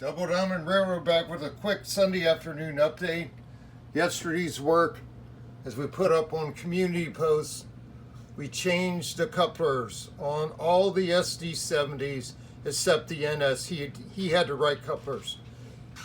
Double Diamond Railroad back with a quick Sunday afternoon update. Yesterday's work, as we put up on community posts, we changed the couplers on all the SD70s except the NS. He had the right couplers.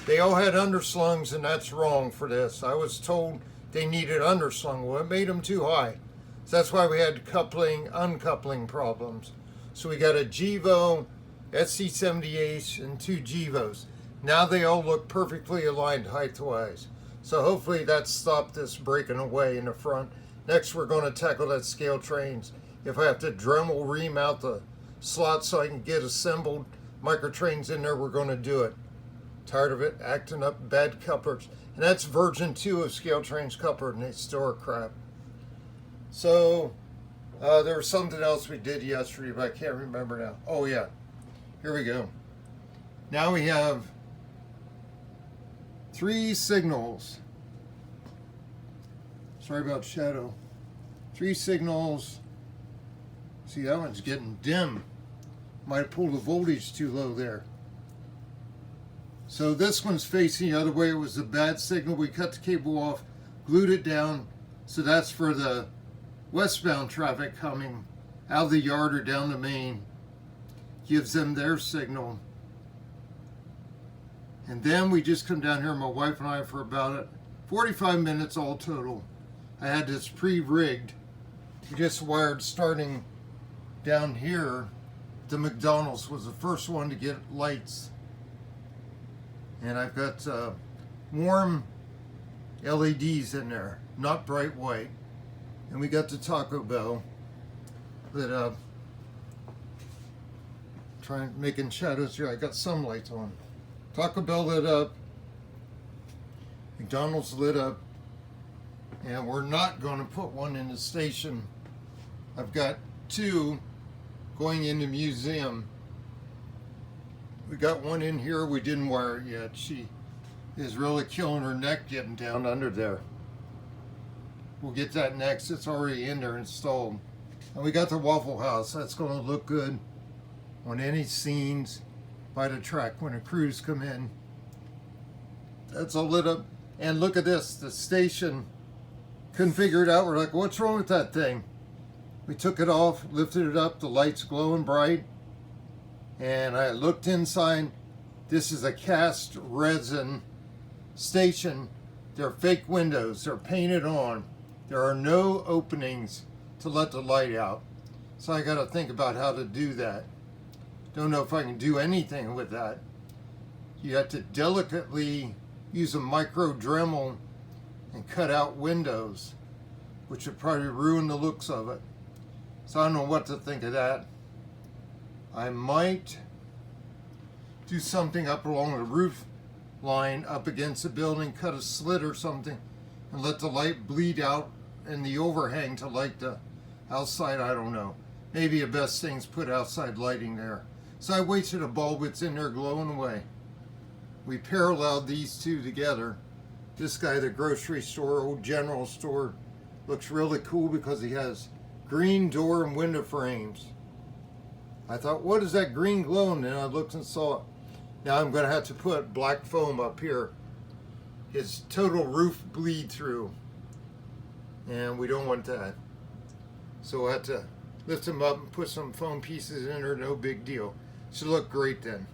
They all had underslungs, and that's wrong for this. I was told they needed underslung. Well, it made them too high. So that's why we had uncoupling problems. So we got a GEVO, SC78, and two GEVOs. Now they all look perfectly aligned height-wise. So hopefully that stopped this breaking away in the front. Next we're going to tackle that scale trains. If I have to Dremel remount the slots so I can get assembled micro trains in there, we're going to do it. Tired of it acting up, bad couplers. And that's version 2 of scale trains coupler, and they still are crap. So there was something else we did yesterday, but I can't remember now. Oh yeah, here we go. Now we have 3 signals. Sorry about shadow. 3 signals. See, that one's getting dim. Might have pulled the voltage too low there. So this one's facing the other way. It was a bad signal. We cut the cable off, glued it down. So that's for the westbound traffic coming out of the yard or down the main. Gives them their signal. And then we just come down here, my wife and I, for about 45 minutes all total. I had this pre-rigged. We just wired starting down here. The McDonald's was the first one to get lights. And I've got warm LEDs in there, not bright white. And we got the Taco Bell lit up. Making shadows here. I got some lights on. Taco Bell lit up. McDonald's lit up. And we're not going to put one in the station. I've got 2 going in the museum. We got one in here. We didn't wire it yet. She is really killing her neck getting down under there. We'll get that next. It's already in there installed. And we got the Waffle House. That's going to look good on any scenes by the track when the crews come in. That's all lit up. And look at this. The station couldn't figure it out. We're like, what's wrong with that thing? We took it off, lifted it up. The light's glowing bright. And I looked inside. This is a cast resin station. They're fake windows. They're painted on. There are no openings to let the light out. So I got to think about how to do that. Don't know if I can do anything with that. You have to delicately use a micro Dremel and cut out windows, which would probably ruin the looks of it. So I don't know what to think of that. I might do something up along the roof line up against the building, cut a slit or something, and let the light bleed out in the overhang to light the outside. I don't know. Maybe the best thing's put outside lighting there. So I wasted a bulb. It's in there glowing away. We paralleled these 2 together. This guy, the grocery store, old general store, looks really cool because he has green door and window frames. I thought, what is that green glowing? And I looked and saw it. Now I'm going to have to put black foam up here. His total roof bleed through. And we don't want that. So we'll have to lift him up and put some foam pieces in there. No big deal. Should look great then.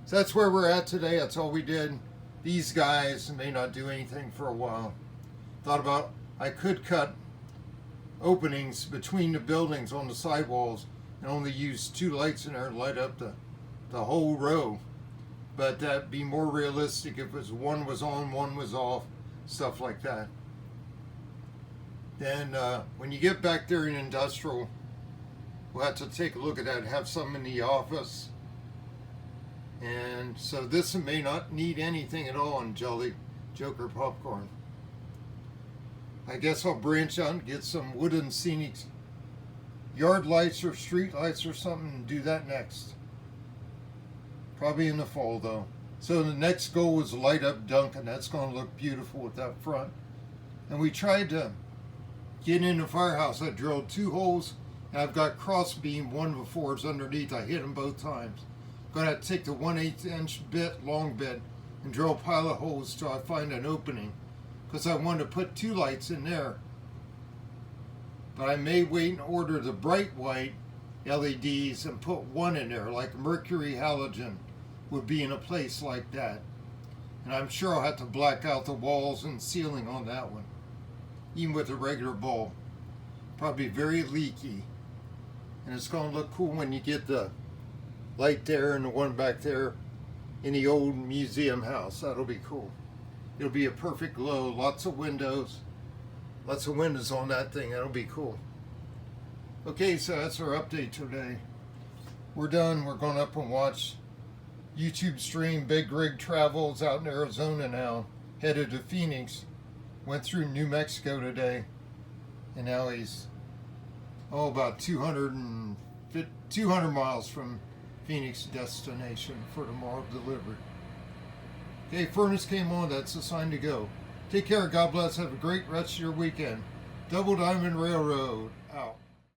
So that's where we're at today. That's all we did. These guys may not do anything for a while. Thought about, I could cut openings between the buildings on the sidewalls and only use 2 lights in there and light up the whole row. But that'd be more realistic if it was one was on, one was off, stuff like that. Then when you get back there in industrial, we'll have to take a look at that, have some in the office. And so this may not need anything at all on Jelly Joker popcorn. I guess I'll branch out and get some wooden scenic yard lights or street lights or something and do that next. Probably in the fall though. So the next goal was light up Duncan. That's going to look beautiful with that front. And we tried to get in the firehouse. I drilled 2 holes and I've got cross beam. One before is underneath. I hit them both times. Gonna take the 1/8 inch bit, long bit, and drill a pile of holes till I find an opening, because I want to put 2 lights in there. But I may wait and order the bright white LEDs and put 1 in there, like mercury halogen would be in a place like that. And I'm sure I'll have to black out the walls and ceiling on that one, even with a regular bulb. Probably very leaky. And it's going to look cool when you get the light there and the one back there in the old museum house. That'll be cool. It'll be a perfect glow. Lots of windows. Lots of windows on that thing. That'll be cool. Okay, so that's our update today. We're done. We're going up and watch YouTube stream Big Rig Travels out in Arizona now. Headed to Phoenix. Went through New Mexico today. And now he's about 200 miles from Phoenix destination for tomorrow delivery. Okay, furnace came on. That's the sign to go. Take care. God bless. Have a great rest of your weekend. Double Diamond Railroad out.